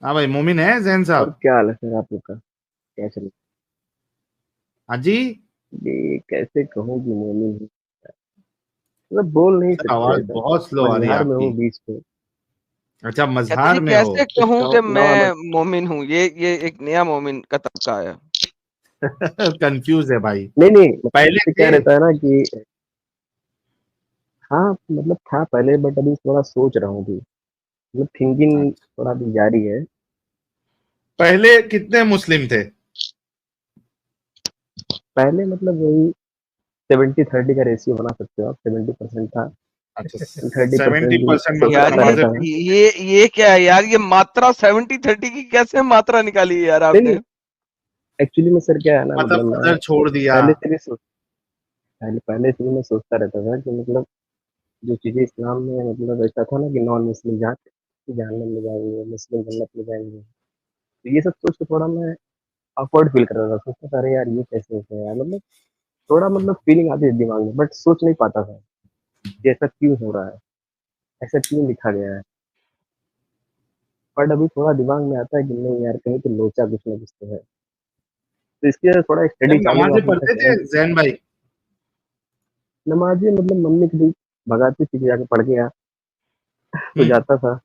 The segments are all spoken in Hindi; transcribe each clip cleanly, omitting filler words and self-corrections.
हाँ भाई, मोमिन है जैन और साहब? क्या हाल है सर आप लोग का? क्या चल हाँ जी। ये कैसे कहूँ कि मोमिन हूँ? मतलब बोल नहीं सर सकते आवाज ऐसा। बहुत स्लो आ रही है मझधार में आपकी। हूँ बीच में। अच्छा, कहते जी मझधार में हो। कैसे कहूँ कि नवा मैं बस मोमिन हूँ, ये एक नया मोमिन का तबका है। कंफ्यूज है भाई। नहीं नहीं, मतलब पहले जैसे क्या थे। रहता है ना कि हाँ मतलब था पहले, बट अभी थोड़ा सोच रहा हूँ अभी। मतलब थिंकिंग अच्छा, थोड़ा अभी जारी है। पहले कितने मुस्लिम थे? पहले मतलब वही 70-30 का रेशियो बना सकते हो आप। 70% था, अच्छा, 30% भी 70% हो यार मुसलमान सकता और ये रहता है। ये क्या है यार, ये मात्रा 70-30 की कैसे मात्रा निकाली है यार नहीं नहीं, आपने? एक्चुअली में सर क्या है ना, मतलब मतलब मैं फजर छोड़ दिया। पहले से भी सोच पहले से भी मैं सोचता रहता था कि मतलब जो चीज़ें इस्लाम में मतलब ऐसा था ना कि नॉन मुस्लिम जाते जहन्नम में जाएंगे, मुस्लिम जन्नत में जाएंगे। तो ये सब सोच के थोड़ा मैं awkward फील कर रहा था। सोचता था अरे यार ये कैसे होता है यार, मतलब थोड़ा मतलब फीलिंग आती है दिमाग में, बट सोच नहीं पाता था कि ऐसा क्यों हो रहा है, ऐसा क्यों लिखा गया है। बट अभी थोड़ा दिमाग में आता है कि नहीं यार, कहीं तो लोचा कुछ ना कुछ तो है। तो इसकी वजह से थोड़ा स्टडी जब चालू नमाजें आपने पढ़ते जैसा थे कहा। जैन भाई? नमाज़ें मतलब मम्मी कभी भगाती थी कि जाके पढ़ के आ, तो हम्म। जाता था।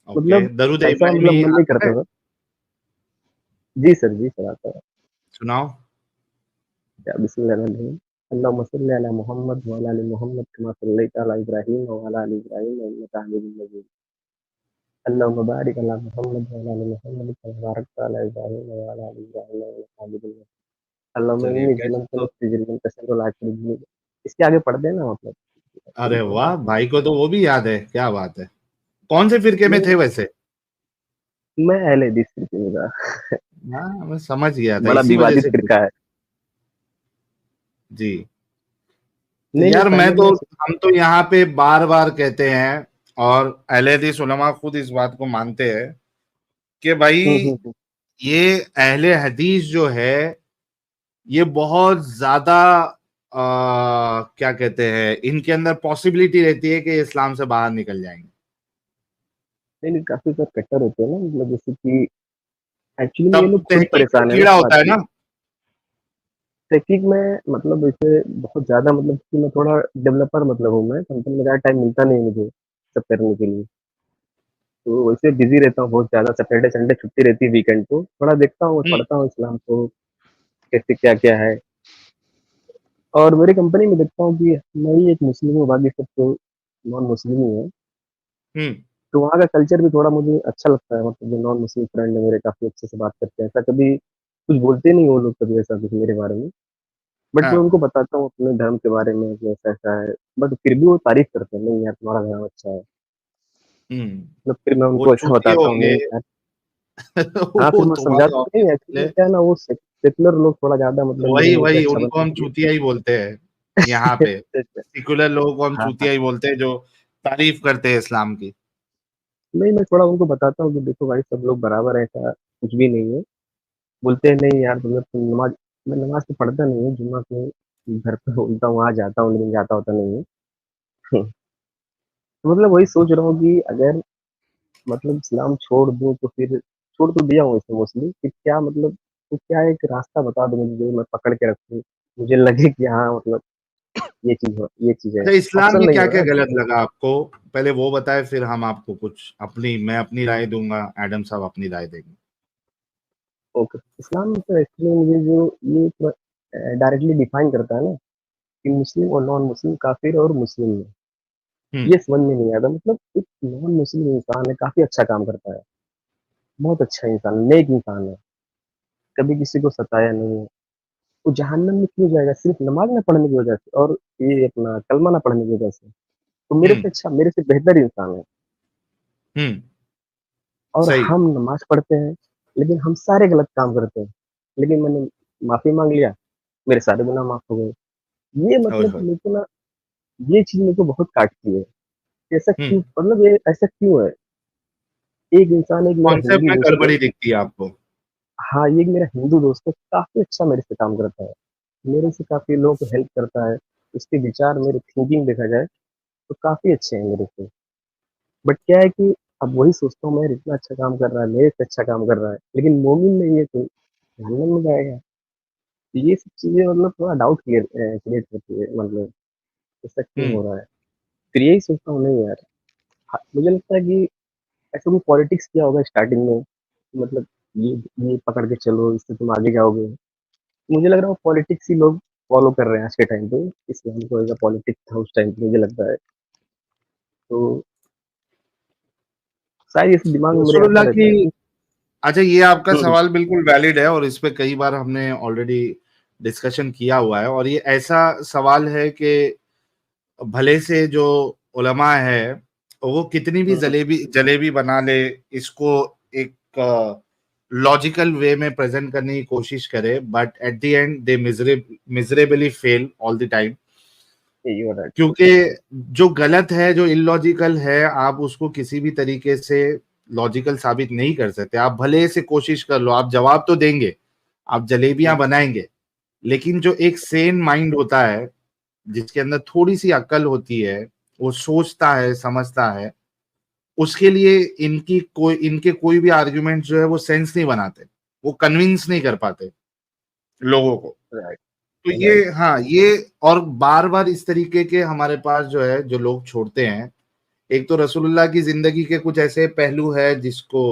ओके, मतलब दरूद ऐसा मतलब इब्राहिमी मन नहीं आता है? करता था। जी सर आता है। सुनाओ। या बिस्मिल्लाहिर्रहमानिर्रहीम। अल्लाहुम्मा सल्लि अला मुहम्मद व अला आलि मुहम्मद कमा सल्लैता अला इब्राहीम व अला आलि इब्राहीम इन्नका हमीदुम मजीद। अल्लाहुम्मा बारिक अला मुहम्मद व अला आलि मुहम्मद कमा बारकता अला इब्राहीम व अला आलि इब्राहीम इन्नका हमीदुम मजीद। अल्लाहुम्मा चलिए, इन्नी कैसे ज़लमतु तो। नफ्सी ज़ुल्मन कसीरन व ला अग़फ़िरु ज़ुनूब। इसके आगे पढ़ देना मतलब अरे थोड़ा वाह, भाई को तो वो भी याद है, क्या बात है। कौन से फिरके में नहीं, थे वैसे? मैं अहले हदीस फिरके में था। हाँ, मैं समझ गया था, बड़ा इसी वजह विवादित से फिरका है। जी। तो नहीं यार मैं पहले तो, मैं हम तो यहाँ पे बार बार कहते हैं, और अहले हदीस उलमा खुद इस बात को मानते हैं कि भाई हुँ। ये अहले हदीस जो है, ये बहुत ज्यादा क्या कहते हैं, इनके अंदर पॉसिबिलिटी रहती है कि ये इस्लाम से बाहर निकल जाएंगे। नहीं, काफ़ी सर कट्टर होते हैं ना, मतलब जैसे कि एक्चुअली में ये तब लोग खुद तहकीक में परेशान है ना कीड़ा इस बात होता है से। ना। तहकीक में मतलब वैसे बहुत ज़्यादा मतलब कि मैं थोड़ा डेवलपर मतलब हूँ मैं, कंपनी में ज़्यादा टाइम मिलता नहीं है मुझे सब करने के लिए। तो वैसे बिज़ी रहता हूँ बहुत ज़्यादा, सैटरडे, संडे छुट्टी रहती है वीकेंड को। थोड़ा देखता हूँ, हम्म। पढ़ता हूँ इस्लाम को, कैसे क्या-क्या है। और मेरी कंपनी में देखता हूँ कि मैं ही एक मुस्लिम हूँ, बाकी सब तो नॉन मुस्लिम ही हैं। हम्म। तो वहाँ का कल्चर भी थोड़ा मुझे अच्छा लगता है, मतलब जो नॉन मुस्लिम फ्रेंड है मेरे काफ़ी अच्छे से बात करते हैं। ऐसा कभी कुछ बोलते नहीं वो लोग कभी ऐसा कुछ मेरे बारे में। बट मैं हाँ। उनको बताता हूँ अपने धर्म के बारे में कि ऐसा-ऐसा है, बट फिर भी वो तारीफ़ करते हैं, नहीं यार तुम्हारा धर्म अच्छा है। हम्म। मतलब फिर मैं वो उनको ऐसा चूतिए बताता हूँ, होंगे। नहीं यार। हाँ, वो फिर मैं तुम्हारे समझाता हूँ, नहीं ऑफिस एक्चुअली में में। क्या है ना, वो सेक्युलर लोग थोड़ा ज़्यादा मतलब मेरे वही मुँह पे वही, अच्छा उनको हम बनाएँगे। चूतिया ही बोलते हैं। यहाँ पे सेकुलर लोगों को हम हाँ, हाँ। चूतिया ही बोलते हैं, जो तारीफ करते हैं इस्लाम की। नहीं, मैं थोड़ा उनको बताता हूँ कि देखो भाई सब लोग बराबर हैं, ऐसा कुछ भी नहीं है। बोलते हैं नहीं यार मतलब तुम नमाज़, मैं नमाज़ तो पढ़ता नहीं हूँ, जुम्मा को घर पे बोलता हूँ, वहाँ जाता हूँ लेकिन जाता होता नहीं हूँ। तो मतलब वही सोच रहा हूँ कि अगर मतलब इस्लाम छोड़ दूँ तो फिर छोड़ तो दिया हूँ इसे मोस्टली, फिर क्या मतलब तो क्या एक रास्ता बता दो मुझे जो मैं पकड़ के रखूँ। मुझे लगे कि हाँ मतलब ये चीज़ है। अच्छा, इस्लाम ऑप्शन में नहीं क्या है क्या ना गलत कि लगा आपको? पहले वो बताए, फिर हम आपको कुछ अपनी, मैं अपनी राय दूंगा, एडम साहब अपनी राय देंगे। ओके। इस्लाम में तो एक्चुअली मुझे जो ये डायरेक्टली डिफाइन करता है ना कि मुस्लिम और नॉन मुस्लिम, काफिर और मुस्लिम में, हम्म। ये समझ में नहीं आता। मतलब एक नॉन मुस्लिम इंसान है, काफी अच्छा काम करता है, बहुत अच्छा इंसान, नेक इंसान है, कभी किसी को सताया नहीं है। वो जहन्नम में क्यों जाएगा सिर्फ नमाज ना पढ़ने की वजह से और ये अपना कलमा ना पढ़ने की वजह से? तो मेरे हम्म। से अच्छा, मेरे से बेहतर इंसान है। हम्म। और सही। हम नमाज पढ़ते हैं, लेकिन हम सारे गलत काम करते हैं। लेकिन मैंने माफी मांग लिया, मेरे सारे गुनाह माफ हो गए। ये ओए मतलब होए। मेरे को ना, ये चीज मेरे को बहुत काटती है। ऐसा क्यों, हम्म। मतलब ये ऐसा क्यों है? एक इंसान, एक मेरा कॉन्सेप्ट हिंदू में दोस्त है। गड़बड़ी दिखती है आपको? हाँ, ये एक मेरा हिंदू दोस्त है, काफी अच्छा मेरे से काम करता है, मेरे से काफी लोगों को हेल्प करता है। उसके विचार, मेरे थिंकिंग देखा जाए तो काफी अच्छे हैं मेरे से। बट क्या है कि अब वही सोचता हूँ मैं, यार इतना अच्छा काम कर रहा है, मेरे से अच्छा काम कर रहा है, लेकिन मोमिन नहीं है तो जहन्नम में जाएगा। तो ये सब चीज़ें मतलब थोड़ा डाउट क्रिएट करती है, मतलब ऐसा क्यों हम्म हो रहा है? फिर यही सोचता हूँ, नहीं यार, मुझे लगता है कि ऐसा कोई पॉलिटिक्स किया होगा स्टार्टिंग में, मतलब ये ये पकड़ के चलो, इससे तुम आगे जाओगे। मुझे लग रहा है वो पॉलिटिक्स ही लोग फॉलो कर रहे हैं आज के टाइम पे। इस्लाम को एज अ पॉलिटिक्स था उस टाइम पे, मुझे लगता है। तो शायद ये सब दिमाग में मेरे आता रसूलुल्लाह की, रहता है कि अच्छा ये आपका हम्म, सवाल बिल्कुल वैलिड है और इस पे कई बार हमने ऑलरेडी डिस्कशन किया हुआ है, और ये ऐसा सवाल है कि भले से जो उलमा है वो कितनी भी हम्म, जलेबी जलेबी बना ले, इसको एक लॉजिकल वे में प्रेजेंट करने की कोशिश करे, but at the end they miserably fail all the time. You are right. क्योंकि जो गलत है, जो इलॉजिकल है, आप उसको किसी भी तरीके से लॉजिकल साबित नहीं कर सकते। आप भले से कोशिश कर लो, आप जवाब तो देंगे, आप जलेबियां बनाएंगे, लेकिन जो एक सेन माइंड होता है, जिसके अंदर थोड़ी सी अक्ल होती है, वो सोचता है, समझता है, उसके लिए इनके कोई भी आर्गुमेंट जो है वो सेंस नहीं बनाते, वो कन्विंस नहीं कर पाते लोगों को। राइट, तो राइट। ये, हाँ ये, और बार बार इस तरीके के हमारे पास जो है जो लोग छोड़ते हैं। एक तो रसूलुल्लाह की जिंदगी के कुछ ऐसे पहलू है जिसको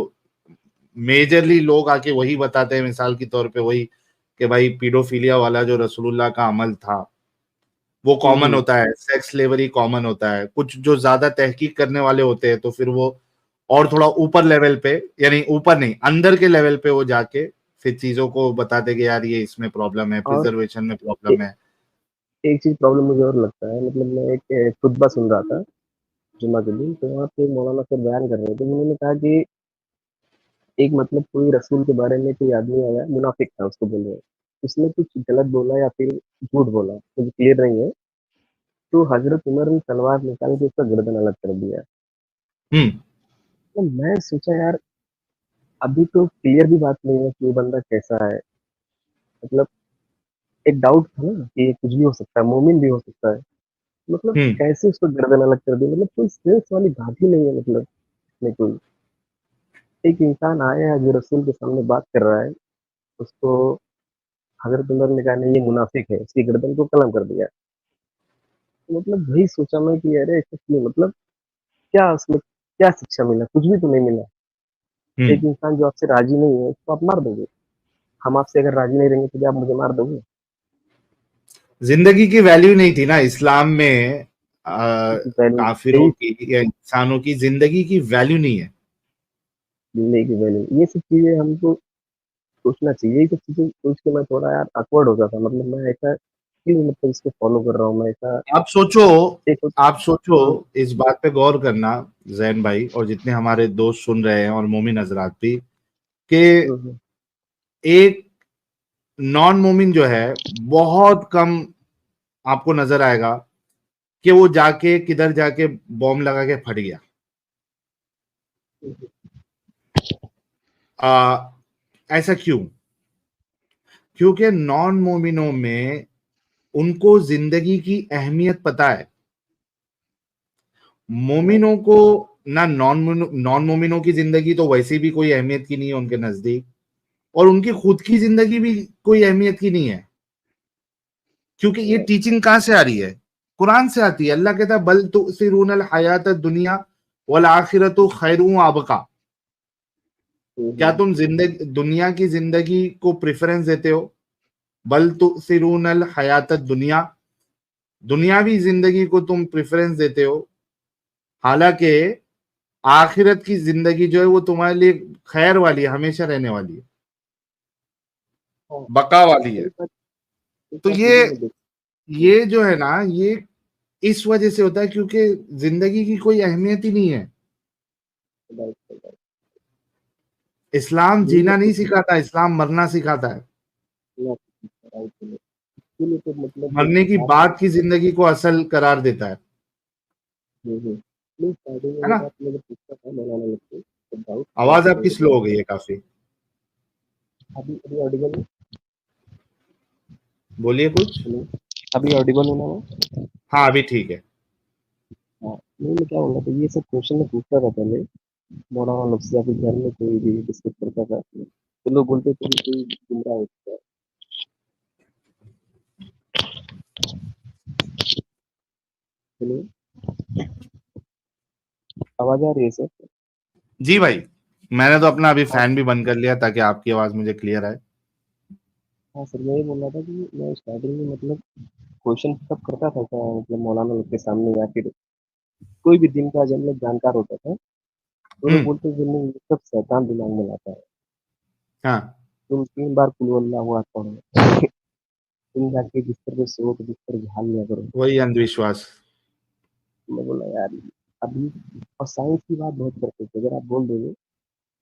मेजरली लोग आके वही बताते हैं, मिसाल के तौर पे वही कि भाई पीडोफिलिया वाला जो रसूलुल्लाह का अमल था वो कॉमन हम्म। होता है, सेक्स स्लेवरी कॉमन होता है। कुछ जो ज्यादा तहकीक करने वाले होते हैं तो फिर वो और थोड़ा ऊपर लेवल पे, यानी ऊपर नहीं अंदर के लेवल पे वो जाके फिर चीजों को बताते कि यार ये इसमें प्रॉब्लम है, और प्रिजर्वेशन में ए, प्रॉब्लम है। एक चीज प्रॉब्लम मुझे और लगता है, मतलब मैं एक खुतबा सुन रहा था जुम्मा के दिन, तो वहाँ पे मौलाना से बयान कर रहे थे। उन्होंने कहा कि एक मतलब कोई रसूल के बारे में कोई आदमी आया, मुनाफिक था उसको बोल रहे हैं, उसने कुछ गलत बोला या फिर झूठ बोला, मुझे क्लियर नहीं है। तो हजरत उमर ने तलवार निकाल के उसका गर्दन अलग कर दिया। हम्म तो मैं सोचा यार, अभी तो क्लियर भी बात नहीं है कि ये बंदा कैसा है। मतलब एक डाउट था ना कि ये कुछ भी हो सकता है, मोमिन भी हो सकता है। मतलब हम्म कैसे उसको गर्दन अलग कर दी, मतलब कोई सेंस वाली बात ही नहीं है। मतलब नहीं कोई, एक इंसान आया है जो रसूल के सामने बात कर रहा है, उसको हजरत उमर ने कहा नहीं ये मुनाफिक है, उसकी गर्दन को कलम कर दिया। तो मतलब वही सोचा मैं कि अरे ऐसा क्यों, मतलब क्या उसमें क्या शिक्षा मिला? कुछ भी तो नहीं मिला। हम्म एक इंसान जो आपसे राजी नहीं है उसको आप मार दोगे। हम आपसे अगर राजी नहीं रहेंगे तो क्या आप मुझे मार दोगे? जिंदगी की वैल्यू नहीं थी ना इस्लाम में। वैल्यू काफिरों यही, की या इंसानों की जिंदगी की वैल्यू नहीं है। जिंदगी की वैल्यू, ये सब चीजें हमको सोचना चाहिए। ये सब चीजें सोच के मैं थोड़ा यार awkward हो जाता, मतलब मैं ऐसा क्यों, मतलब इसको फॉलो कर रहा हूँ मैं ऐसा। आप सोचो, एक आप सोचो, हम्म, इस बात पे गौर करना जैन भाई, और जितने हमारे दोस्त सुन रहे हैं और मोमिन हजरात भी, कि हम्म, एक नॉन मोमिन जो है बहुत कम आपको नजर आएगा कि वो जाके किधर जाके बॉम्ब लगा के फट गया। आ, ऐसा क्यों? क्योंकि नॉन मोमिनों में उनको जिंदगी की अहमियत पता है। मोमिनों को ना, नॉन मोमिनों की जिंदगी तो वैसे भी कोई अहमियत की नहीं है उनके नजदीक, और उनकी खुद की जिंदगी भी कोई अहमियत की नहीं है। क्योंकि ये टीचिंग कहां से आ रही है? कुरान से आती है। अल्लाह कहता है बल तुसिरून अल हयात दुनिया वल आखिरतु खैरु व अबका। क्या तुम जिंदगी, दुनिया की जिंदगी को प्रेफरेंस देते हो? बल तुसिरून अल हयात दुनिया, दुनियावी जिंदगी को तुम प्रेफरेंस देते हो, हालांकि आखिरत की जिंदगी जो है वो तुम्हारे लिए खैर वाली है, हमेशा रहने वाली है, हाँ, बका वाली है। एक तो बात ये भी मैं ये जो है ना, ये इस वजह से होता है क्योंकि जिंदगी की कोई अहमियत ही नहीं है। देखता हूँ। इस्लाम यही जीना मतलब नहीं सिखाता, इस्लाम मरना सिखाता है। राइट है। इसीलिए तो मतलब मरने की बात बाद की जिंदगी को असल करार देता है। नहीं, स्टार्टिंग में है ये ना? बात मैं जब पूछता था मौलाना लोग से, तो डाउट था आवाज कि आपकी मेरे स्लो को। हो गई है काफी। अभी अभी ऑडिबल है? बोलिए कुछ। हेलो, अभी ऑडिबल होना है? हाँ अभी ठीक है। हाँ, नहीं मैं क्या बोल रहा था, ये सब क्वेश्चन मैं पूछता था पहले। मौलाना लफ्ज़ के घर में कोई भी डिस्कस करता था, तो लोग बोलते थे कि कोई गुमराह होता है। हेलो, आवाज़ आ रही है सर? जी भाई, मैंने तो अपना अभी हाँ, फैन भी बंद कर लिया ताकि आपकी आवाज मुझे क्लियर आए। हाँ सर, मैं ये बोल रहा था कि मैं स्टार्टिंग में मतलब क्वेश्चन तब करता था क्या मतलब मौलाना लोग के सामने या फिर कोई भी दिन का जब मतलब जानकार होता था, तो लोग हम्म। बोलते थे नहीं ये सब शैतान दिमाग में लाता है, हाँ, तुम 3 बार कुल हुवल्लाहु अहद पढ़ो, तुम जाके बिस्तर पे सो तो बिस्तर झाड़ लिया करो। वही अंधविश्वास। मैं बोला यार अभी और साइंस की बात बहुत करते थे, अगर आप बोल दोगे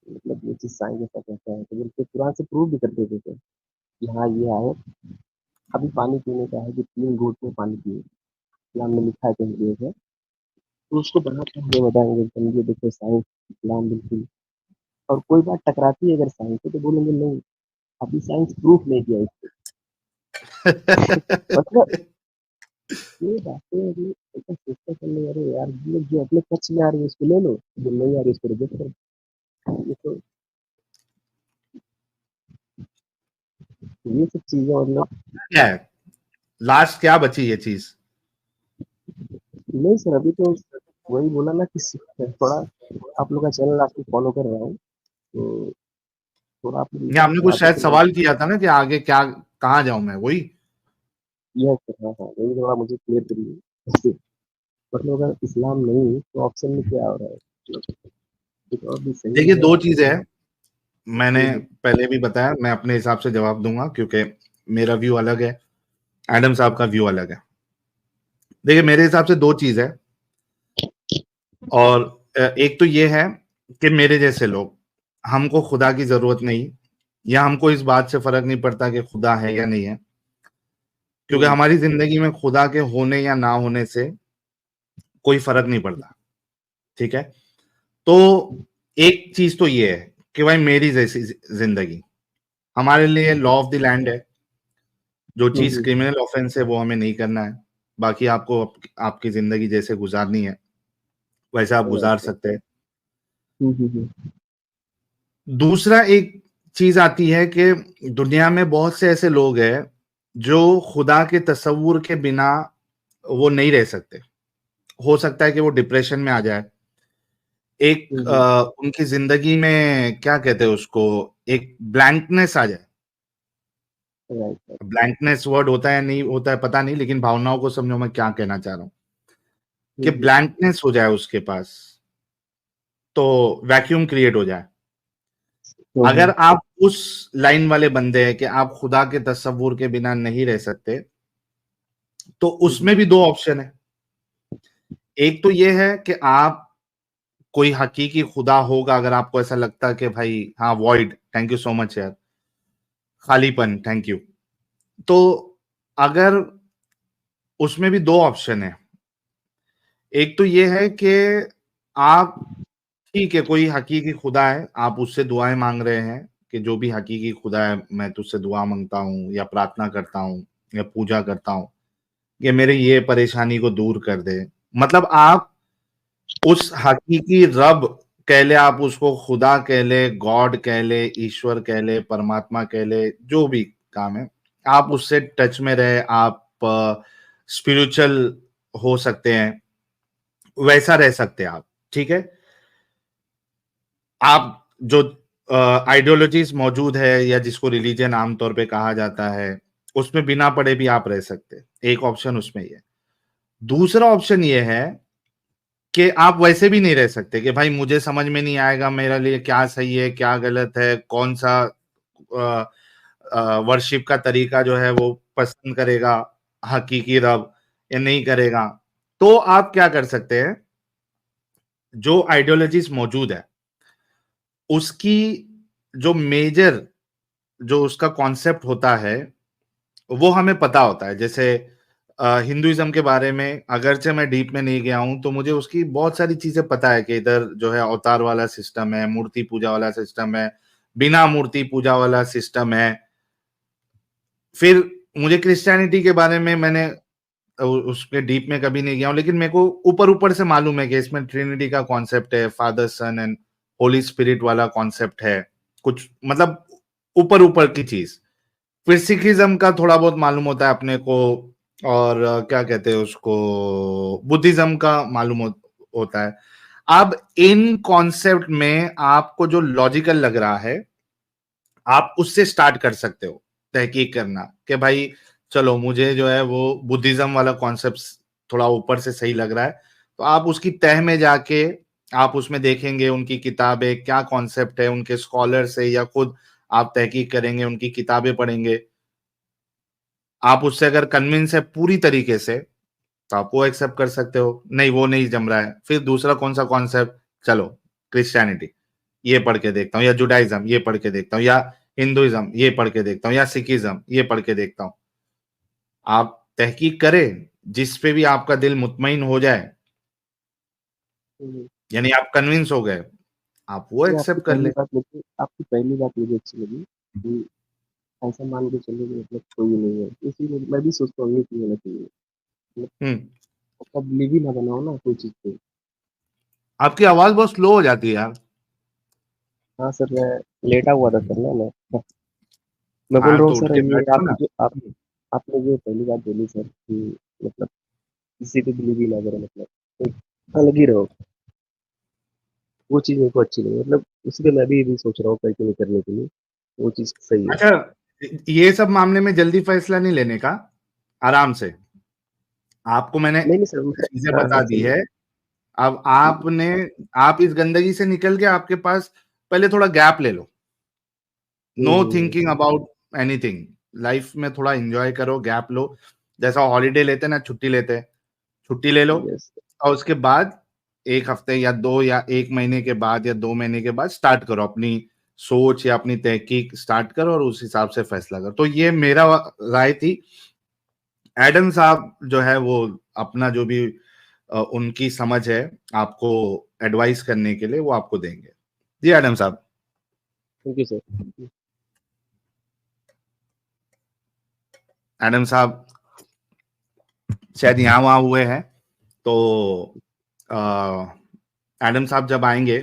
मतलब ये चीज़ साइंस ऐसा कहता है, तो बिल्कुल कुरान से प्रूव भी कर देते थे कि हाँ, ये आयत अभी पानी पीने का है कि 3 घूँट में पानी पिए, इस्लाम में लिखा है कहीं पे है, तो उसको बना के हमें बताएँगे समझिए देखो साइंस, इस्लाम बिल्कुल और कोई बात टकराती है अगर साइंस से तो बोलेंगे नहीं, अभी साइंस प्रूफ नहीं किया इसको। मतलब ये बातें मतलब ऐसा सोचता था मैं अरे यार ये लोग जो अपने पक्ष में आ रही है उसको ले लो, जो नहीं आ रही है उसको रिजेक्ट करो। ये तो ये सब चीज़ें मतलब क्या है लास्ट, क्या बची ये चीज? नहीं सर अभी तो वही बोला ना कि थोड़ा आप लोग का चैनल आपको फॉलो कर रहा हूँ, तो थोड़ा आप लोग ये या सब आपने कुछ बातों शायद को सवाल लेके किया था ना कि आगे क्या, कहाँ जाऊं मैं, वही। यह सर हाँ, हाँ, वही थोड़ा मुझे क्लियर करिए। मतलब अगर इस्लाम नहीं तो ऑप्शन में क्या हो रहा है? कुछ और भी सही देखिए, है। दो चीजें हैं। मैंने हुँ, हुँ। पहले भी बताया, मैं अपने हिसाब से जवाब दूंगा क्योंकि मेरा व्यू अलग है, एडम साहब का व्यू अलग है। देखिए, मेरे हिसाब से दो चीज है, और एक तो ये है कि मेरे जैसे लोग, हमको खुदा की जरूरत नहीं, या हमको इस बात से फर्क नहीं पड़ता कि खुदा है या नहीं है, क्योंकि हुँ, हमारी जिंदगी में खुदा के होने या ना होने से कोई फर्क नहीं पड़ता। ठीक है, तो एक चीज तो ये है कि भाई मेरी जैसी जिंदगी, हमारे लिए लॉ ऑफ द लैंड है। जो हुँ, चीज हुँ, क्रिमिनल ऑफेंस है वो हमें नहीं करना है। बाकी आपको आपकी जिंदगी जैसे गुजारनी है वैसे आप राइट, गुजार राइट। सकते हैं। हुँ, हुँ, हुँ। दूसरा एक चीज आती है कि दुनिया में बहुत से ऐसे लोग हैं जो खुदा के तसव्वुर के बिना वो नहीं रह सकते। हो सकता है कि वो डिप्रेशन में आ जाए, एक हुँ, हुँ। उनकी जिंदगी में क्या कहते हैं उसको, एक ब्लैंकनेस आ जाए। Right, right. ब्लैंकनेस वर्ड होता है नहीं होता है पता नहीं, लेकिन भावनाओं को समझो मैं क्या कहना चाह रहा हूँ, कि हुँ, हुँ। ब्लैंकनेस हो जाए उसके पास, तो वैक्यूम क्रिएट हो जाए। हुँ, अगर हुँ। आप उस लाइन वाले बंदे हैं कि आप खुदा के तसव्वुर के बिना नहीं रह सकते, तो हुँ, हुँ। उसमें भी दो ऑप्शन है। एक तो ये है कि आप कोई हकीकी खुदा होगा, अगर आपको ऐसा लगता है कि भाई हाँ, void, thank you so much यार, खालीपन, थैंक यू। तो अगर उसमें भी दो ऑप्शन है। एक तो ये है कि आप, ठीक है, कोई हकीकी खुदा है, आप उससे दुआएं मांग रहे हैं कि जो भी हकीकी खुदा है मैं तुझसे दुआ मांगता हूँ या प्रार्थना करता हूँ या पूजा करता हूँ कि मेरे ये परेशानी को दूर कर दे। मतलब आप उस हकीकी रब कह ले, आप उसको खुदा कह ले, गॉड कह ले, ईश्वर कह ले, परमात्मा कह ले, जो भी काम है, आप उससे टच में रहे, आप स्पिरिचुअल हो सकते हैं, वैसा रह सकते हैं आप। ठीक है, आप जो आइडियोलॉजीज मौजूद है या जिसको रिलीजन आमतौर पे कहा जाता है, उसमें बिना पढ़े भी आप रह सकते हैं। एक ऑप्शन उसमें ये। दूसरा ऑप्शन ये है कि आप वैसे भी नहीं रह सकते, कि भाई मुझे समझ में नहीं आएगा मेरे लिए क्या सही है क्या गलत है, कौन सा वर्शिप का तरीका जो है वो पसंद करेगा हकीकी रब या नहीं करेगा। तो आप क्या कर सकते हैं, जो आइडियोलॉजीज मौजूद है उसकी जो मेजर, जो उसका कॉन्सेप्ट होता है वो हमें पता होता है। जैसे हिंदुइज्म के बारे में अगरचे मैं डीप में नहीं गया हूं, तो मुझे उसकी बहुत सारी चीजें पता है कि इधर जो है अवतार वाला सिस्टम है, मूर्ति पूजा वाला सिस्टम है, बिना मूर्ति पूजा वाला सिस्टम है। फिर मुझे क्रिश्चियनिटी के बारे में, मैंने उसके डीप में कभी नहीं गया हूं, लेकिन मेरे को ऊपर ऊपर से मालूम है कि इसमें ट्रिनिटी का कॉन्सेप्ट है, father son and holy spirit वाला कॉन्सेप्ट है, कुछ मतलब ऊपर ऊपर की चीज। फिर सिखिज्म का थोड़ा बहुत मालूम होता है अपने को, और क्या कहते हैं उसको, बुद्धिज्म का मालूम होता है। अब इन कॉन्सेप्ट में आपको जो लॉजिकल लग रहा है, आप उससे स्टार्ट कर सकते हो तहकीक करना कि भाई चलो मुझे जो है वो बुद्धिज्म वाला कॉन्सेप्ट थोड़ा ऊपर से सही लग रहा है, तो आप उसकी तह में जाके आप उसमें देखेंगे उनकी किताबें क्या कॉन्सेप्ट है, उनके स्कॉलर से, या खुद आप तहकीक करेंगे, उनकी किताबें पढ़ेंगे। आप उससे अगर कन्विंस है पूरी तरीके से, तो आप वो एक्सेप्ट कर सकते हो। नहीं, वो नहीं जम रहा है, फिर दूसरा कौन सा कॉन्सेप्ट, चलो क्रिश्चियनिटी ये पढ़ के देखता हूँ, या जुडाइज्म ये पढ़ के देखता हूँ, या हिंदुइज्म ये पढ़ के देखता हूँ, या सिखिज्म ये पढ़ के देखता हूँ। आप तहकीक करें, जिस पे भी आपका दिल मुतमईन हो जाए, यानी आप कन्विंस हो गए, आप वो ये एक्सेप्ट कर ले। आपकी पहली बात मुझे अच्छी लगी कि ऐसा मान के चलो कि मतलब कोई नहीं है, इसीलिए मैं भी सोचता हूँ ये क्यों होना चाहिए, हम्म। आपका बिलीव ही ना बनाओ ना कोई चीज पे। आपकी आवाज बहुत स्लो हो जाती है यार। हाँ सर, मैं लेटा हुआ था सर ना मैं बोल हाँ रहा हूँ तो उठ सर, के ये बैठो ना। आपने जो पहली बात बोली सर कि मतलब किसी पे बिलीव ही ना करो, मतलब एक अलग ही रहो, वो चीज़ मेरे को अच्छी लगी, मतलब उसके मैं भी सोच रहा हूँ कंटिन्यू करने के लिए, वो चीज़ सही है। अच्छा, ये सब मामले में जल्दी फैसला नहीं लेने का, आराम से। आपको मैंने नहीं नहीं सर चीजें हाँ बता हाँ दी सही है। है। अब आपने, आप इस गंदगी से निकल के आपके पास पहले थोड़ा गैप ले लो। No thinking about anything, life में थोड़ा एंजॉय करो, गैप लो। जैसा हॉलीडे लेते ना, छुट्टी लेते, छुट्टी ले लो, यस। और उसके बाद एक हफ्ते या दो या एक महीने के बाद या 2 महीने के बाद स्टार्ट करो अपनी सोच या अपनी तहकीक स्टार्ट करो, और उस हिसाब से फैसला करो। तो ये मेरा राय थी। एडम साहब जो है वो अपना जो भी उनकी समझ है आपको एडवाइस करने के लिए, वो आपको देंगे। जी एडम साहब। Thank you sir. एडम साहब शायद यहाँ वहाँ हुए हैं, तो एडम साहब जब आएंगे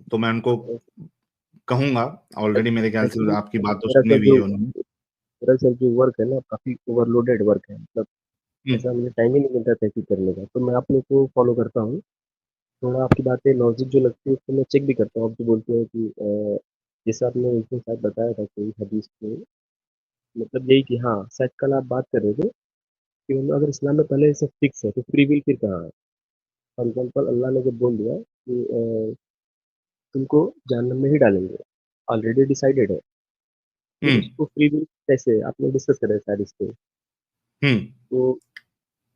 तो मैं उनको कहूंगा। ऑलरेडी मेरे ख्याल से एक्चुअली आपकी बात तो मेरा सुनी सर हुई जो है उन्होंने। मेरा सर जो वर्क है ना काफ़ी ओवरलोडेड वर्क है, मतलब हम्म। ऐसा मुझे टाइम ही नहीं मिलता तहकीक करने का, तो मैं आप लोग को फॉलो करता हूँ। थोड़ा आपकी बातें लॉजिक जो लगती है उसको मैं चेक भी करता हूँ। आप जो बोलते हैं कि जैसे आपने उस दिन शायद बताया था कोई हदीस में, मतलब यही कि हाँ शायद कल आप बात कर रहे थे कि मतलब अगर इस्लाम में पहले से फिक्स है तो फ्री विल फिर कहाँ है। फॉर एग्जाम्पल अल्लाह ने जब बोल दिया कि तुमको जहन्नम में ही डालेंगे, ऑलरेडी डिसाइडेड है, फिर हम्म। उसको फ्री विल कैसे, आपने डिस्कस करा है शायद इस पे। हम्म। तो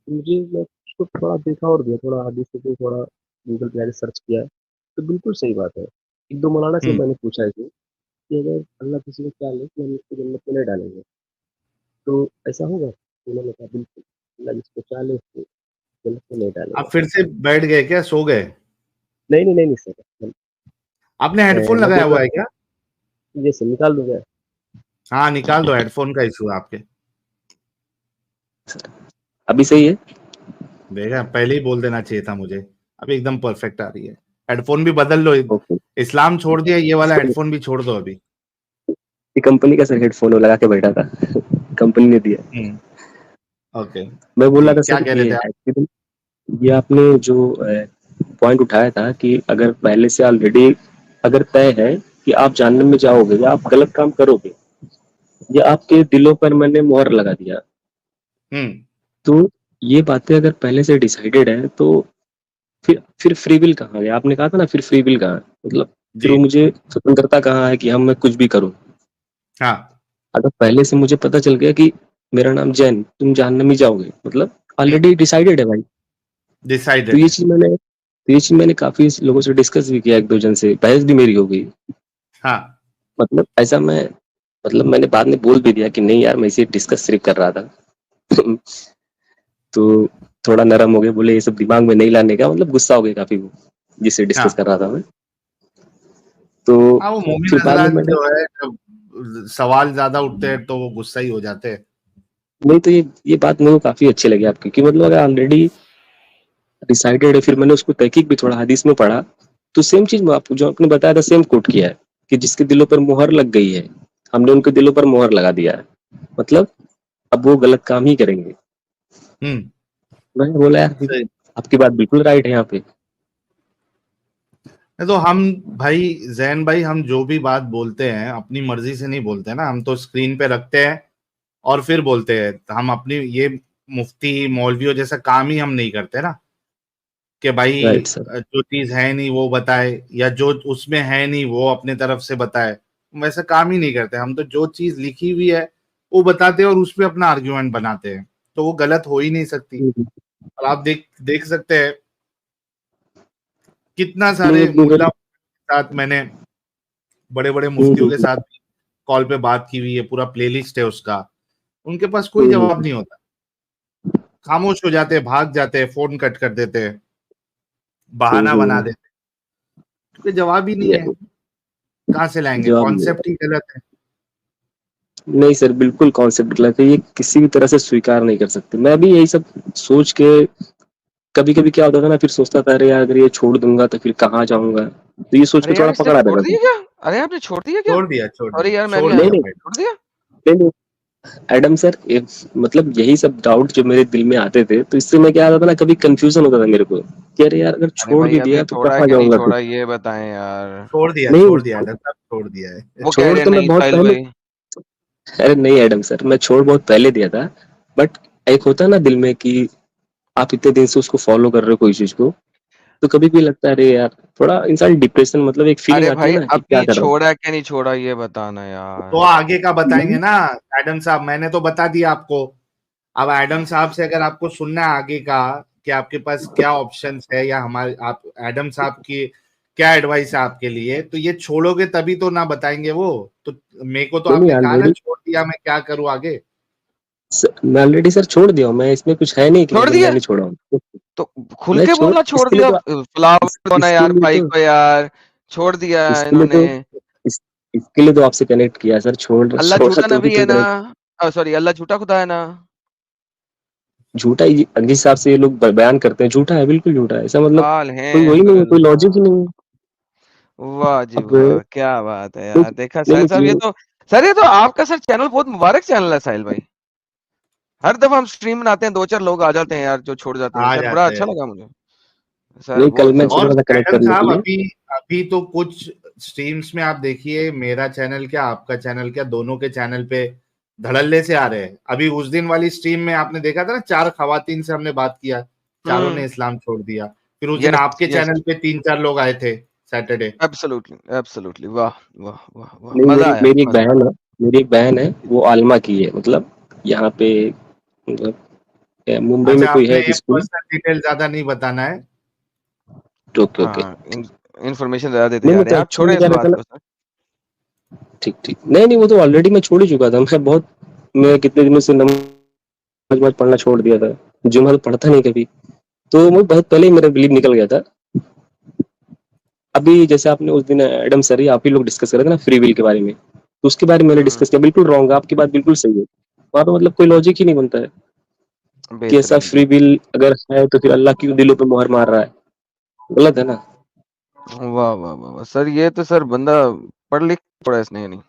मैं उसको थोड़ा देखा और दिया, थोड़ा हदीस को थोड़ा गूगल पे जाके सर्च किया, तो बिल्कुल सही बात है। एक दो मौलाना से हम्म। मैंने पूछा है कि अगर अल्लाह किसी को चाह ले तो हम उसको जन्नत में नहीं डालेंगे, तो ऐसा होगा? तो उन्होंने कहा बिल्कुल, अल्लाह जिसको चाह ले उसको जन्नत में नहीं डालेगा। आप फिर से बैठ गए क्या, सो गए? नहीं नहीं नहीं नहीं सर, आपने हेडफोन मैं लगाया बोल रहा हुआ है क्या? ये सर निकाल दूंगा। हाँ निकाल दो, हेडफोन का इशू है आपके। अभी सही है। देखा, पहले ही बोल देना चाहिए था मुझे। अभी एकदम परफेक्ट आ रही है। हेडफोन भी बदल लो। ओके। इस्लाम छोड़ दिया, ये वाला सर हेडफोन भी छोड़ दो अभी। ये कंपनी का सर हेडफोन लगा के बैठा था कंपनी ने दिया। हम्म। ओके। मैं बोल जी रहा था क्या सर कह रहे ये थे आप? एक्चुअली ये आपने जो पॉइंट उठाया था कि अगर पहले से ऑलरेडी अगर तय है कि आप जहन्नम में जाओगे या आप गलत काम करोगे, या आपके दिलों पर मैंने मोहर लगा दिया, हम्म। तो ये बातें अगर पहले से डिसाइडेड है तो फिर फ्री विल कहाँ है? आपने कहा था ना फिर फ्री विल कहाँ है, मतलब फिर जी। वो मुझे स्वतंत्रता कहाँ है कि हम मैं कुछ भी करूं? हाँ। अगर पहले से मुझे पता चल गया कि मेरा नाम जैन, तुम जहन्नम ही जाओगे, मतलब ऑलरेडी डिसाइडेड है भाई। तो डिसाइडेड ये है। चीज मैंने तो ये चीज मैंने काफी लोगों से डिस्कस भी किया, एक दो जन से बहस भी मेरी हो गई। हाँ। मतलब ऐसा मैं मतलब मैंने बाद में बोल भी दिया कि नहीं यार मैं इसे डिस्कस सिर्फ कर रहा था तो थोड़ा नरम हो गए, बोले ये सब दिमाग में नहीं लाने का, मतलब गुस्सा हो गया काफी वो जिससे डिस्कस कर हाँ। रहा था मैं। तो हाँ वो मोमिन फिर बाद में हजरात मैंने जो है, जब सवाल ज्यादा उठते हैं तो वो गुस्सा ही हो जाते हैं। नहीं, तो ये बात मेरे को काफी अच्छी लगी आपकी कि मतलब अगर ऑलरेडी डिसाइडेड है, फिर मैंने उसको तहकीक भी थोड़ा हदीस में पढ़ा तो सेम चीज मैं आपको जो आपने बताया था सेम कोट किया है कि जिसके दिलों पर मुहर लग गई है, हमने उनके दिलों पर मुहर लगा दिया है, मतलब अब वो गलत काम ही करेंगे। मैंने बोला यार सही। आपकी बात बिल्कुल राइट है यहाँ पे। तो हम भाई जैन भाई, हम जो भी बात बोलते हैं अपनी मर्जी से नहीं बोलते ना, हम तो स्क्रीन पे रखते हैं और फिर बोलते हैं। हम अपनी ये मुफ्ती मौलवियों जैसा काम ही हम नहीं करते ना, कि भाई राइट सर। जो चीज है नहीं वो बताए, या जो उसमें है नहीं वो अपने तरफ से बताए। वैसा काम ही नहीं करते हम, तो जो चीज लिखी हुई है वो बताते हैं और उस पे अपना आर्ग्यूमेंट बनाते हैं, तो वो गलत हो ही नहीं सकती। और आप देख सकते हैं कितना सारे मुल्ला के साथ मैंने, बड़े बड़े मुफ्तियों के साथ कॉल पे बात की हुई है, पूरा प्लेलिस्ट है उसका। उनके पास कोई जवाब नहीं होता, खामोश हो जाते हैं, भाग जाते हैं, फोन कट कर देते हैं, बहाना बना देते हैं, क्योंकि जवाब ही नहीं है। कहाँ से लाएंगे? जवाब नहीं कॉन्सेप्ट ही गलत है। नहीं सर, बिल्कुल कॉन्सेप्ट गलत है, ये किसी भी तरह से स्वीकार नहीं कर सकते। मैं भी यही सब सोच के कभी कभी क्या होता था ना, फिर सोचता था अरे यार अगर ये छोड़ दूंगा तो फिर कहाँ जाऊंगा, तो ये सोच के अरे यार थोड़ा इसने पकड़ा छोड़ रहता दिया क्या? अरे आपने छोड़ दिया क्या? था। अरे यार मैं छोड़ भी नहीं आया, दिया नहीं भाई। छोड़ दिया। नहीं नहीं एडम सर, मतलब यही सब डाउट जो मेरे दिल में आते थे, तो इससे मैं क्या आता था ना, कभी कंफ्यूजन होता था मेरे को कि अरे यार अगर अरे छोड़ भाई भी अब ये दिया तो छोड़ा है कहाँ कि नहीं जाऊंगा फिर। छोड़ा ये बताएं यार। छोड़ दिया नहीं एडम साहब, छोड़ दिया है। वो कह छोड़ रहे हैं तो मैं नहीं बहुत साहिल पहले, भाई। अरे नहीं एडम सर, मैं छोड़ बहुत पहले दिया था, बट एक होता है ना दिल में कि आप इतने दिन से उसको फॉलो कर रहे हो कोई चीज को, तो कभी भी लगता है अरे यार, थोड़ा इंसान डिप्रेशन, मतलब एक फीलिंग अरे आती है भाई ना कि क्या अभी कर रहा हूँ। छोड़ा है कि नहीं छोड़ा ये बताना तो यार। आगे का बताएंगे ना एडम साहब, मैंने तो बता दिया आपको। अब एडम साहब से अगर आपको सुनना है आगे का कि आपके पास क्या ऑप्शंस है, या हमारे आप एडम साहब की क्या एडवाइस है आपके लिए, तो ये छोड़ोगे तभी तो ना बताएंगे वो। तो मेरे को तो नहीं आपने कहा ना, ऑलरेडी, छोड़ दिया, मैं क्या करूँ आगे? मैं ऑलरेडी सर छोड़ दिया हूँ, मैं इसमें कुछ है नहीं कि छोड़ मतलब मैं दिया नहीं छोड़ा हूँ। तो खुल मैं के छोड़ बोलना छोड़ इसके लिए दिया, तो फ्लावर दो ना इसके यार लिए भाई तो को यार। छोड़ दिया है इसके लिए इन्होंने। तो इस, इसके लिए तो आपसे कनेक्ट किया सर, अल्लाह छोड़ा झूठा तो भी नबी है तो ना। कनेक्ट। सॉरी अल्लाह झूठा खुदा है ना। झूठा जिस हिसाब से ये लोग बयान करते हैं, झूठा है, बिल्कुल झूठा है, ऐसा मतलब काल कोई है वही नहीं है, कोई लॉजिक ही अल्लाह। नहीं है। वाह जी अब वाह क्या बात है नहीं यार। देखा नहीं साहिल साहब, नहीं, ये तो आपका सर चैनल बहुत मुबारक चैनल है साहिल भाई। हर दफा हम स्ट्रीम बनाते हैं 2-4 लोग आ जाते हैं यार जो छोड़ जाते हैं आ सर, बड़ा जाते अच्छा हैं। लगा मुझे सर, नहीं कल बहुत मैं जबरदस्त। सोच और रहा था कनेक्ट एडम करने के साहब, लिए। अभी अभी तो कुछ स्ट्रीम्स में आप देखिए, मेरा चैनल क्या आपका चैनल क्या, दोनों के चैनल पे धड़ल्ले से आ रहे हैं। अभी उस दिन वाली स्ट्रीम में आपने देखा था ना, 4 खवातीन से हमने बात किया, चारों ने इस्लाम छोड़ दिया। फिर उस दिन यस आपके यस चैनल पे 3-4 लोग आए थे सैटरडे। Absolutely absolutely. वाह वाह वाह वाह, नहीं मजा आया मेरी एक मजा। बहन है, मेरी एक बहन है, वो आलमा की है, मतलब यहाँ पे, मतलब मुंबई में अच्छा, कोई है आपने एक स्कूल। पर्सनल डिटेल ज्यादा नहीं बताना है। Okay okay. हाँ इंफॉर्मेशन ज्यादा देते नहीं जा मैं रहे तो हैं आप, एक्चुअली छोड़े में इस क्या रहता बात है को सर। ठीक ठीक, नहीं नहीं वो तो ऑलरेडी मैं छोड़ ही चुका था, मैं कितने दिनों से नमाज वमाज पढ़ना छोड़ दिया था, जुम्मा तो पढ़ता नहीं कभी, तो वो बहुत पहले ही मेरा बिलीव निकल गया था। अभी जैसे आपने उस दिन एडम सर ही आप ही लोग डिस्कस कर रहे थे ना फ्री विल के बारे में, तो उसके बारे में मैंने डिस्कस किया, बिल्कुल रॉन्ग है, आपकी बात बिल्कुल सही है। वहाँ पे मतलब कोई लॉजिक ही नहीं बनता है कि ऐसा बेहतरीन फ्री बेहतरीन। विल अगर है तो फिर अल्लाह क्यों दिलों पे मुहर मार रहा है, गलत है ना। वाह वाह वाह वाह सर, ये तो सर बंदा पढ़ लिख पड़ा इसने नहीं।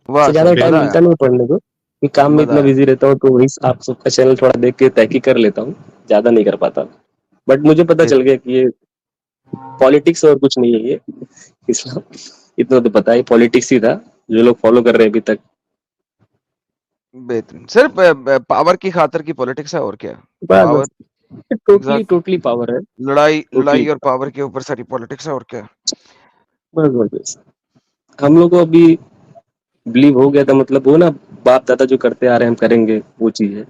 वाह से ज्यादा सर टाइम मजा आया मिलता नहीं पढ़ने को, कि काम में मजा इतना आया। बिजी रहता हूँ, तो वही आप सबका चैनल थोड़ा देख के तहकीक कर लेता हूँ, ज्यादा नहीं कर पाता। बट मुझे पता चल गया कि ये पॉलिटिक्स और कुछ नहीं है ये इस्लाम, इतना तो पता है पॉलिटिक्स ही था जो लोग फॉलो कर रहे हैं अभी तक। बेहतरीन सिर्फ पावर की खातिर की पॉलिटिक्स है और क्या। बस पावर। बस टोटली एग्जैक्टली। टोटली पावर है, लड़ाई टोटली लड़ाई और पावर के ऊपर सारी पॉलिटिक्स है और क्या। बस बस बस। हम लोग को अभी बिलीव हो गया था, मतलब वो ना बाप दादा जो करते आ रहे हैं हम करेंगे, वो चीज है।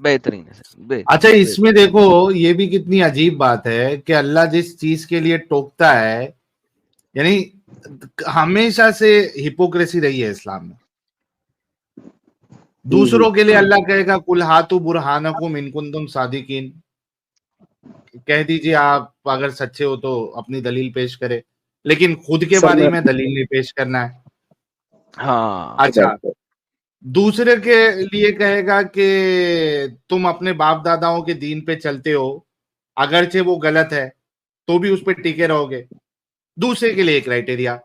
बेहतरीन है सर अच्छा, बेहतरीन बेहतरीन। इसमें देखो ये भी कितनी अजीब बात है कि अल्लाह जिस चीज के लिए टोकता है, यानी हमेशा से हिपोक्रेसी रही है इस्लाम में। दूसरों के लिए अल्लाह कहेगा कुल हातु बुरहानकुम इन कुंतुम सादिकीन, कह दीजिए आप अगर सच्चे हो तो अपनी दलील पेश करे, लेकिन खुद के सर बारे मैं में दलील नहीं पेश करना है। हाँ अच्छा, दूसरे के लिए कहेगा कि तुम अपने बाप दादाओं के दीन पे चलते हो, अगरचे वो गलत है तो भी उस पर टिके रहोगे। दूसरे के लिए क्राइटेरिया।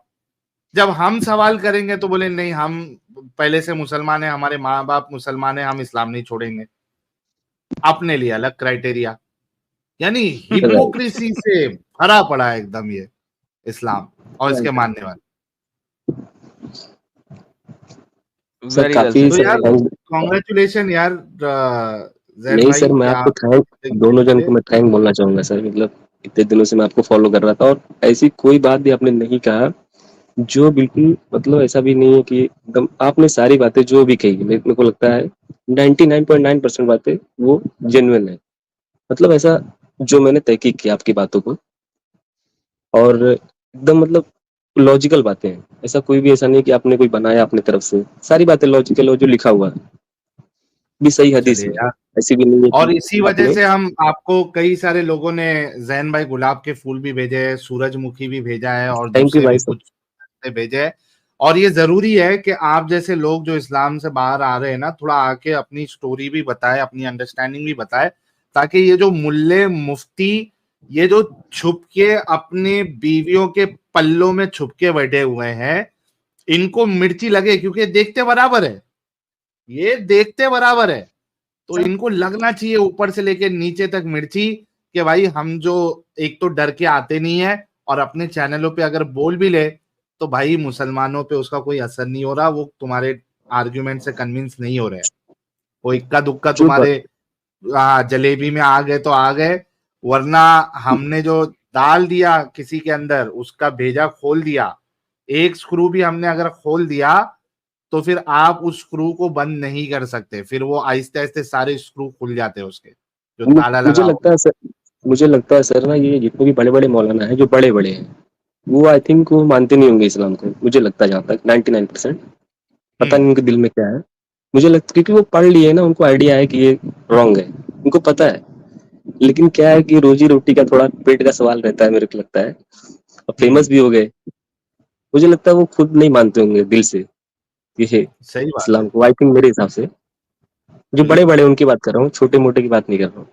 जब हम सवाल करेंगे तो बोले नहीं, हम पहले से मुसलमान है, हमारे माँ बाप मुसलमान है, हम इस्लाम नहीं छोड़ेंगे। अपने लिए अलग क्राइटेरिया। यानी हिपोक्रेसी से भरा पड़ा है एकदम ये इस्लाम और इसके मानने वाले। सर वेरी वेल काफी सेड, तो सर यार वेरी वेल। कॉन्ग्रेचुलेशन यार जैन नहीं भाई सर, मैं कि आपको आप थैंक दोनों जन को मैं थैंक बोलना चाहूंगा सर। मतलब इतने दिनों से मैं आपको फॉलो कर रहा था और ऐसी कोई बात भी आपने नहीं कहा जो बिल्कुल, मतलब ऐसा भी नहीं है कि एकदम आपने सारी बातें जो भी कही, मेरे को लगता है 99.9% बातें वो जेन्युइन है। मतलब ऐसा जो मैंने तहकीक किया आपकी बातों को, और एकदम मतलब लॉजिकल बातें हैं। ऐसा कोई भी ऐसा नहीं कि आपने कोई बनाया अपनी तरफ से, सारी बातें लॉजिकल और जो लिखा हुआ है भी सही हदीस चलिए में। यार। ऐसी भी नहीं है और कि इसी वजह आपने। से हम आपको, कई सारे लोगों ने जैन भाई गुलाब के फूल भी भेजे हैं, सूरजमुखी भी भेजा है और थैंक यू दूसरे भाई भी सर। कुछ भेजे हैं। और ये जरूरी है कि आप जैसे लोग जो इस्लाम से बाहर आ रहे हैं ना, थोड़ा आके अपनी स्टोरी भी बताए, अपनी अंडरस्टैंडिंग भी बताए, ताकि ये जो मुल्ले मुफ्ती, ये जो छुप के अपने बीवियों के पल्लों में छुप के बैठे हुए हैं, इनको मिर्ची लगे, क्योंकि देखते बराबर है, ये देखते बराबर है। तो इनको लगना चाहिए ऊपर से लेके नीचे तक मिर्ची, कि भाई हम जो एक तो डर के आते नहीं है, और अपने चैनलों पे अगर बोल भी ले तो भाई मुसलमानों पे उसका कोई असर नहीं हो रहा, वो तुम्हारे आर्ग्यूमेंट से कन्विंस नहीं हो रहे हैं। वो इक्का दुक्का जो ब- तुम्हारे जलेबी में आ गए तो आ गए, वरना हमने जो डाल दिया किसी के अंदर, उसका भेजा खोल दिया, एक स्क्रू भी हमने अगर खोल दिया तो फिर आप उस स्क्रू को बंद नहीं कर सकते, फिर वो आहिस्ते आहिस्ते सारे स्क्रू खुल जाते हैं उसके, जो ताला लगा मुझे हो। लगता है सर, मुझे लगता है सर ना, ये जितने भी बड़े बड़े मौलाना है जो बड़े बड़े हैं, वो आई थिंक वो मानते नहीं होंगे इस्लाम को। मुझे लगता है जहाँ तक 99%, पता नहीं हम्म। उनके दिल में क्या है। मुझे लगता क्योंकि वो पढ़ लिए ना, उनको आइडिया है कि ये रॉन्ग है, उनको पता है। लेकिन क्या है कि रोजी रोटी का थोड़ा पेट का सवाल रहता है, मेरे को लगता है। और फेमस भी हो गए, मुझे लगता है वो खुद नहीं मानते होंगे दिल से ये सही बात है। इस्लाम को, आई थिंक मेरे हिसाब से। जो बड़े बिल्कुल बड़े उनकी बात कर रहा हूँ, छोटे मोटे की बात नहीं कर रहा हूँ।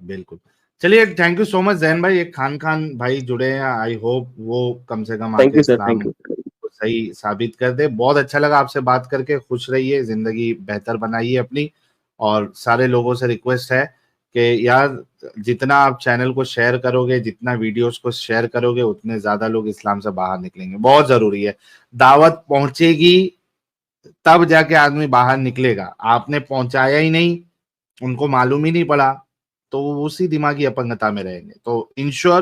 बिल्कुल। चलिए, thank you so much Jain भाई, एक खान खान भाई जुड़े हैं, आई होप वो कम से कम थैंक आके you sir, Islam thank you. को सही साबित कर दे। बहुत अच्छा लगा आपसे बात करके, खुश रहिए, जिंदगी बेहतर बनाइए अपनी। और सारे लोगों से रिक्वेस्ट है कि यार, जितना आप चैनल को शेयर करोगे, जितना वीडियोस को शेयर करोगे, उतने ज्यादा लोग इस्लाम से बाहर निकलेंगे। बहुत जरूरी है, दावत पहुंचेगी तब जाके आदमी बाहर निकलेगा। आपने पहुंचाया ही नहीं, उनको मालूम ही नहीं पड़ा, तो वो उसी दिमागी अपंगता में रहेंगे। तो इंश्योर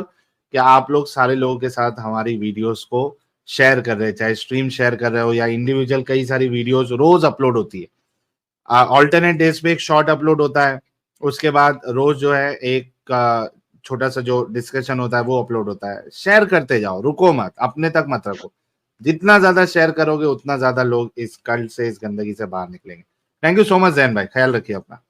कि आप लोग सारे लोगों के साथ हमारी वीडियोस को शेयर कर रहे हैं, चाहे स्ट्रीम शेयर कर रहे हो या इंडिविजुअल, कई सारी वीडियोस रोज अपलोड होती है। ऑल्टरनेट डेज पे एक शॉर्ट अपलोड होता है, उसके बाद रोज जो है एक छोटा सा जो डिस्कशन होता है वो अपलोड होता है। शेयर करते जाओ, रुको मत, अपने तक मत रखो। जितना ज्यादा शेयर करोगे उतना ज्यादा लोग इस कल्ट से, इस गंदगी से बाहर निकलेंगे। Thank you so much Jain भाई, ख्याल रखिए अपना।